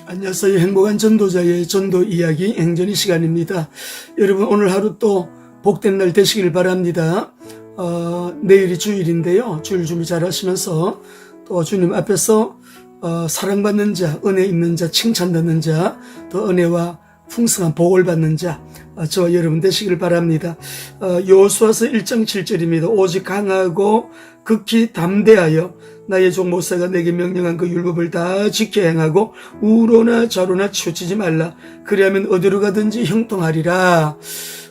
안녕하세요. 행복한 전도자의 전도 이야기 행전의 시간입니다. 여러분 오늘 하루 또 복된 날 되시길 바랍니다. 내일이 주일인데요. 주일 준비 잘 하시면서 또 주님 앞에서 사랑받는 자, 은혜 있는 자, 칭찬받는 자, 또 은혜와 풍성한 복을 받는 자, 저와 여러분 되시길 바랍니다. 여호수아서 1장 7절입니다. 오직 강하고 극히 담대하여 나의 종 모세가 내게 명령한 그 율법을 다 지켜 행하고 우로나 좌로나 치우치지 말라. 그리하면 어디로 가든지 형통하리라.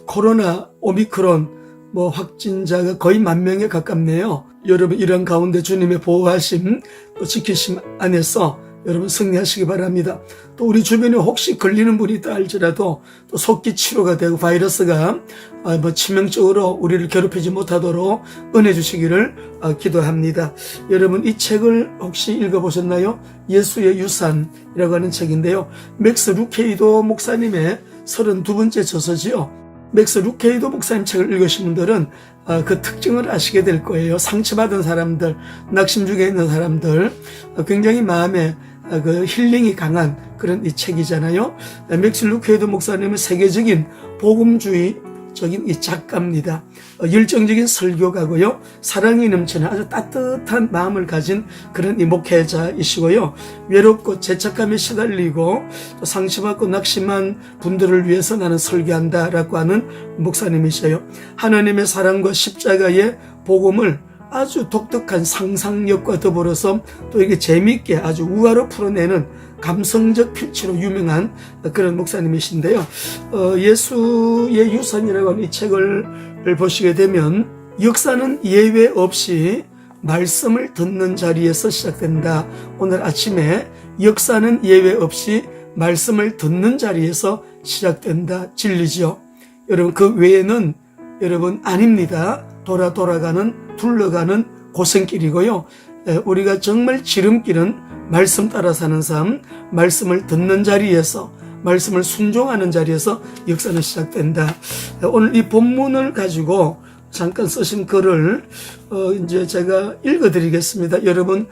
코로나 오미크론 확진자가 거의 10,000명에 가깝네요. 여러분 이런 가운데 주님의 보호하심 또 지키심 안에서 여러분 승리하시기 바랍니다. 또 우리 주변에 혹시 걸리는 분이 있다 할지라도 또 속기 치료가 되고 바이러스가 치명적으로 우리를 괴롭히지 못하도록 은혜 주시기를 기도합니다. 여러분 이 책을 혹시 읽어보셨나요? 예수의 유산이라고 하는 책인데요. 맥스 루케이도 목사님의 32번째 저서지요. 맥스 루케이도 목사님 책을 읽으신 분들은 그 특징을 아시게 될 거예요. 상처받은 사람들, 낙심 중에 있는 사람들, 굉장히 마음에 그 힐링이 강한 그런 이 책이잖아요. 맥스 루케이도 목사님은 세계적인 복음주의적인 이 작가입니다. 열정적인 설교가고요. 사랑이 넘치는 아주 따뜻한 마음을 가진 그런 이 목회자이시고요. 외롭고 죄책감에 시달리고 또 상처받고 낙심한 분들을 위해서 나는 설교한다라고 하는 목사님이셔요. 하나님의 사랑과 십자가의 복음을 아주 독특한 상상력과 더불어서 또 이게 재미있게 아주 우화로 풀어내는 감성적 필치로 유명한 그런 목사님이신데요. 예수의 유산이라고 하는 이 책을 보시게 되면 역사는 예외 없이 말씀을 듣는 자리에서 시작된다. 오늘 아침에 역사는 예외 없이 말씀을 듣는 자리에서 시작된다. 진리지요. 여러분 그 외에는 여러분 아닙니다. 둘러가는 고생길이고요. 우리가 정말 지름길은 말씀 따라 사는 삶, 말씀을 듣는 자리에서, 말씀을 순종하는 자리에서 역사는 시작된다. 오늘 이 본문을 가지고 잠깐 쓰신 글을 이제 제가 읽어드리겠습니다. 여러분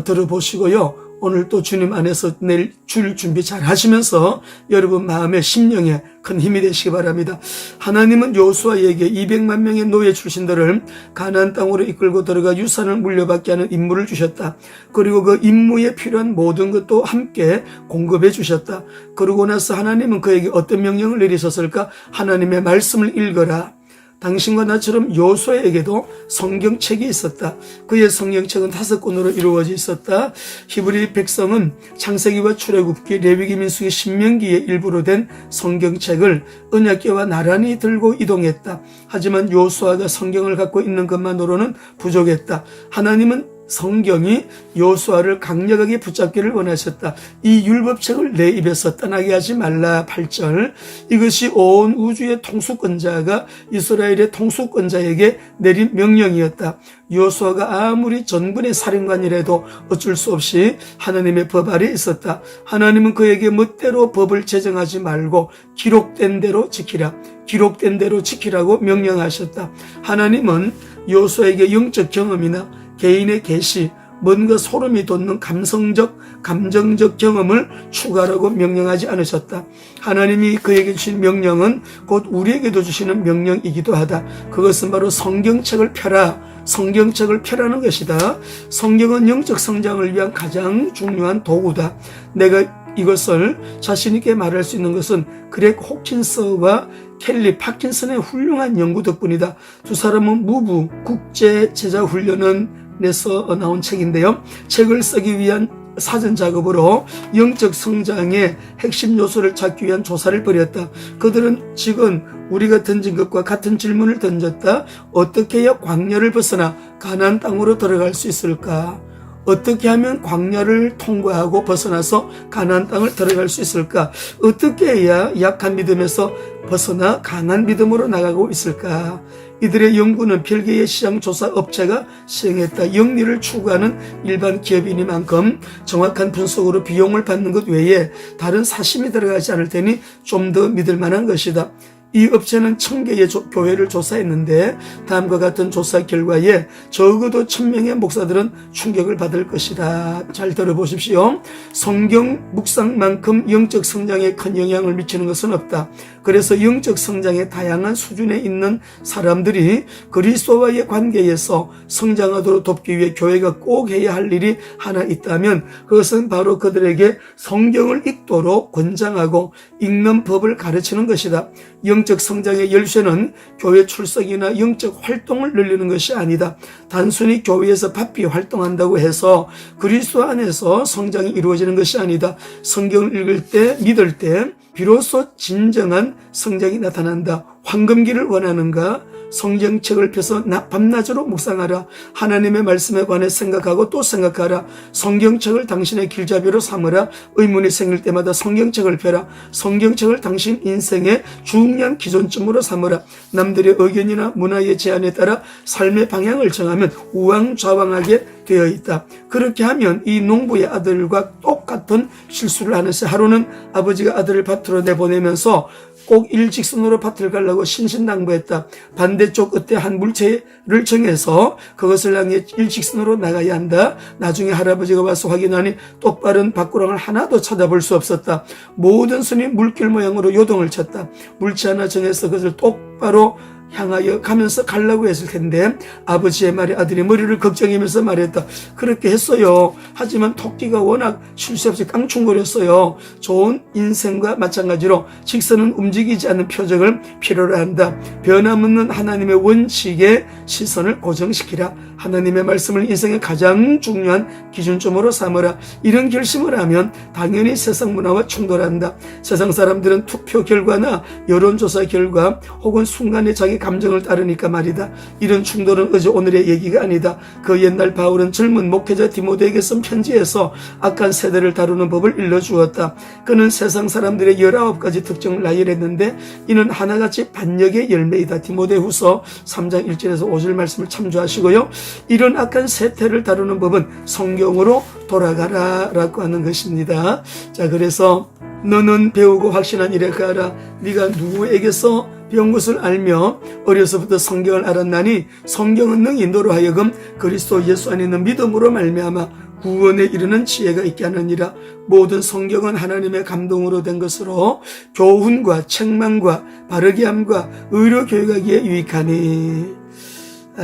들어보시고요. 오늘 또 주님 안에서 내일 줄 준비 잘 하시면서 여러분 마음의 심령에 큰 힘이 되시기 바랍니다. 하나님은 여호수아에게 200만 명의 노예 출신들을 가나안 땅으로 이끌고 들어가 유산을 물려받게 하는 임무를 주셨다. 그리고 그 임무에 필요한 모든 것도 함께 공급해 주셨다. 그러고 나서 하나님은 그에게 어떤 명령을 내리셨을까? 하나님의 말씀을 읽어라. 당신과 나처럼 여호수아에게도 성경책이 있었다. 그의 성경책은 5권으로 이루어져 있었다. 히브리 백성은 창세기와 출애굽기, 레위기, 민수기, 신명기의 일부로 된 성경책을 언약궤와 나란히 들고 이동했다. 하지만 여호수아가 성경을 갖고 있는 것만으로는 부족했다. 하나님은 성경이 여호수아를 강력하게 붙잡기를 원하셨다. 이 율법책을 내 입에서 떠나게 하지 말라. 8절. 이것이 온 우주의 통수권자가 이스라엘의 통수권자에게 내린 명령이었다. 여호수아가 아무리 전군의 사령관이라도 어쩔 수 없이 하나님의 법 아래 있었다. 하나님은 그에게 멋대로 법을 제정하지 말고 기록된 대로 지키라. 기록된 대로 지키라고 명령하셨다. 하나님은 여호수아에게 영적 경험이나 개인의 계시, 뭔가 소름이 돋는 감정적 경험을 추가하라고 명령하지 않으셨다. 하나님이 그에게 주신 명령은 곧 우리에게도 주시는 명령이기도 하다. 그것은 바로 성경책을 펴라. 성경책을 펴라는 것이다. 성경은 영적 성장을 위한 가장 중요한 도구다. 내가 이것을 자신 있게 말할 수 있는 것은 그렉 호킨스와 켈리 파킨슨의 훌륭한 연구 덕분이다. 두 사람은 무부 국제 제자 훈련원에서 나온 책인데요. 책을 쓰기 위한 사전 작업으로 영적 성장의 핵심 요소를 찾기 위한 조사를 벌였다. 그들은 지금 우리가 던진 것과 같은 질문을 던졌다. 어떻게 해야 광야를 벗어나 가나안 땅으로 들어갈 수 있을까? 어떻게 하면 광야를 통과하고 벗어나서 가나안 땅을 들어갈 수 있을까? 어떻게 해야 약한 믿음에서 벗어나 강한 믿음으로 나가고 있을까? 이들의 연구는 별개의 시장조사 업체가 시행했다. 영리를 추구하는 일반 기업이니만큼 정확한 분석으로 비용을 받는 것 외에 다른 사심이 들어가지 않을 테니 좀 더 믿을 만한 것이다. 이 업체는 1000개의 교회를 조사했는데 다음과 같은 조사 결과에 적어도 1000명의 목사들은 충격을 받을 것이다. 잘 들어보십시오. 성경 묵상만큼 영적 성장에 큰 영향을 미치는 것은 없다. 그래서 영적 성장의 다양한 수준에 있는 사람들이 그리스도와의 관계에서 성장하도록 돕기 위해 교회가 꼭 해야 할 일이 하나 있다면 그것은 바로 그들에게 성경을 읽도록 권장하고 읽는 법을 가르치는 것이다. 영적 성장의 열쇠는 교회 출석이나 영적 활동을 늘리는 것이 아니다. 단순히 교회에서 바삐 활동한다고 해서 그리스도 안에서 성장이 이루어지는 것이 아니다. 성경을 읽을 때, 믿을 때 비로소 진정한 성장이 나타난다. 황금기를 원하는가? 성경책을 펴서 밤낮으로 묵상하라. 하나님의 말씀에 관해 생각하고 또 생각하라. 성경책을 당신의 길잡이로 삼으라. 의문이 생길 때마다 성경책을 펴라. 성경책을 당신 인생의 중요한 기존점으로 삼으라. 남들의 의견이나 문화의 제안에 따라 삶의 방향을 정하면 우왕좌왕하게 되어 있다. 그렇게 하면 이 농부의 아들과 똑같은 실수를 하는데 하루는 아버지가 아들을 밭으로 내보내면서 꼭 일직선으로 밭을 가려고 신신당부했다. 반대쪽 끝에 한 물체를 정해서 그것을 향해 일직선으로 나가야 한다. 나중에 할아버지가 와서 확인하니 똑바른 밭구렁을 하나도 찾아볼 수 없었다. 모든 선이 물길 모양으로 요동을 쳤다. 물체 하나 정해서 그것을 똑바로 향하여 가면서 가려고 했을 텐데 아버지의 말에 아들이 머리를 걱정하면서 말했다. 그렇게 했어요. 하지만 토끼가 워낙 쉴 새 없이 깡충거렸어요. 좋은 인생과 마찬가지로 직선은 움직이지 않는 표적을 필요로 한다. 변함없는 하나님의 원칙에 시선을 고정시키라. 하나님의 말씀을 인생의 가장 중요한 기준점으로 삼으라. 이런 결심을 하면 당연히 세상 문화와 충돌한다. 세상 사람들은 투표 결과나 여론조사 결과 혹은 순간의 자기 감정을 따르니까 말이다. 이런 충돌은 어제 오늘의 얘기가 아니다. 그 옛날 바울은 젊은 목회자 디모데에게 쓴 편지에서 악한 세대를 다루는 법을 일러주었다. 그는 세상 사람들의 19가지 특징을 나열했는데 이는 하나같이 반역의 열매이다. 디모데후서 3장 1절에서 5절 말씀을 참조하시고요. 이런 악한 세태를 다루는 법은 성경으로 돌아가라 라고 하는 것입니다. 자, 그래서 너는 배우고 확신한 일에 가라. 네가 누구에게서 배운 것을 알며 어려서부터 성경을 알았나니 성경은 능히 너로 하여금 그리스도 예수 안에 있는 믿음으로 말미암아 구원에 이르는 지혜가 있게 하느니라. 모든 성경은 하나님의 감동으로 된 것으로 교훈과 책망과 바르게 함과 의로 교육하기에 유익하니.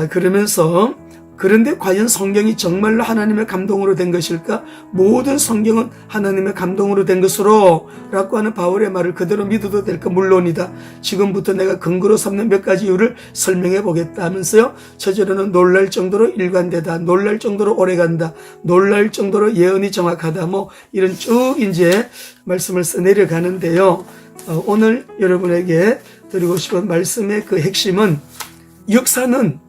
그러면서 그런데 과연 성경이 정말로 하나님의 감동으로 된 것일까? 모든 성경은 하나님의 감동으로 된 것으로 라고 하는 바울의 말을 그대로 믿어도 될까? 물론이다. 지금부터 내가 근거로 삼는 몇 가지 이유를 설명해 보겠다 하면서요. 첫째로는 놀랄 정도로 일관되다. 놀랄 정도로 오래간다. 놀랄 정도로 예언이 정확하다. 이런 쭉 이제 말씀을 써 내려가는데요. 오늘 여러분에게 드리고 싶은 말씀의 그 핵심은 역사는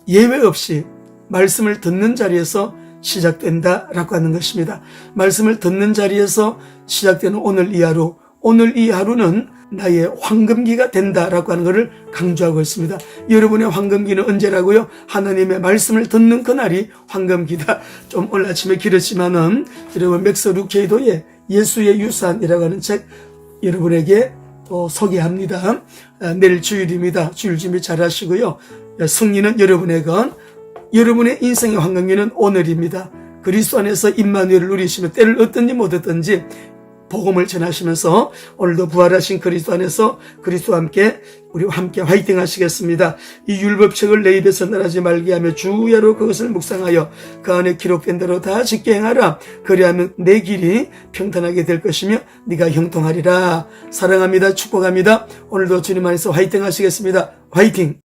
예외 없이 말씀을 듣는 자리에서 시작된다라고 하는 것입니다. 말씀을 듣는 자리에서 시작되는 오늘 이 하루, 오늘 이 하루는 나의 황금기가 된다라고 하는 것을 강조하고 있습니다. 여러분의 황금기는 언제라고요? 하나님의 말씀을 듣는 그날이 황금기다. 좀 오늘 아침에 길었지만은 여러분 맥스 루케이도의 예수의 유산이라고 하는 책 여러분에게 소개합니다. 내일 주일입니다. 주일 준비 잘 하시고요. 승리는 여러분의 건, 여러분의 인생의 황금기는 오늘입니다. 그리스도 안에서 임마누엘을 누리시며 때를 얻든지 못 얻든지 복음을 전하시면서 오늘도 부활하신 그리스도 안에서 그리스도와 함께 우리와 함께 화이팅 하시겠습니다. 이 율법책을 내 입에서 나가지 말게 하며 주야로 그것을 묵상하여 그 안에 기록된 대로 다 짓게 행하라. 그리하면 내 길이 평탄하게 될 것이며 네가 형통하리라. 사랑합니다. 축복합니다. 오늘도 주님 안에서 화이팅 하시겠습니다. 화이팅!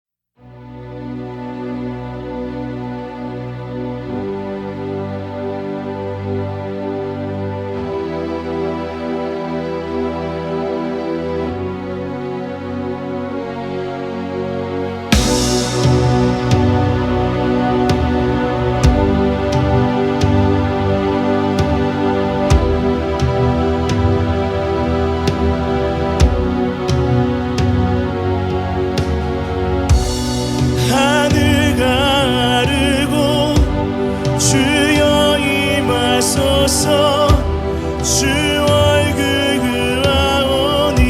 주 얼굴을 아오니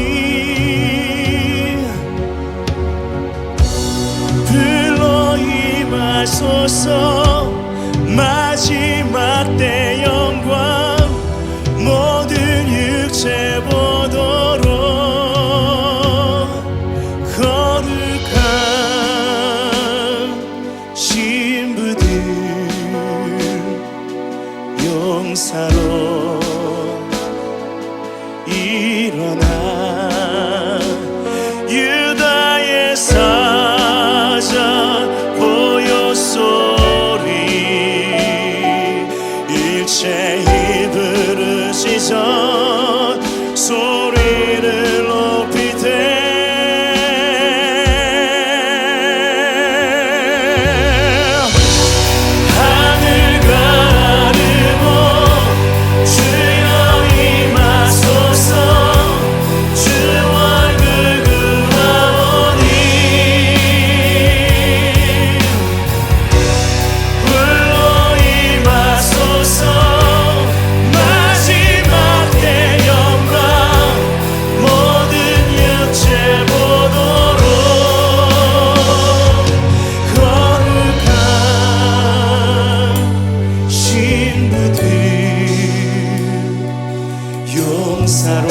하소서. 마지막 때 영광 모든 육체 보도록 거룩한 신부들 용사로 일어나 유다의 사자 보요 소리 일체히 부르시자 소리를 높이되 하늘 가르고 주여 임하소서. 주 얼굴 구하오니 불로 임하소서. 마지막 때 영광 모든 육체 보도록 거룩한 신부들 용사로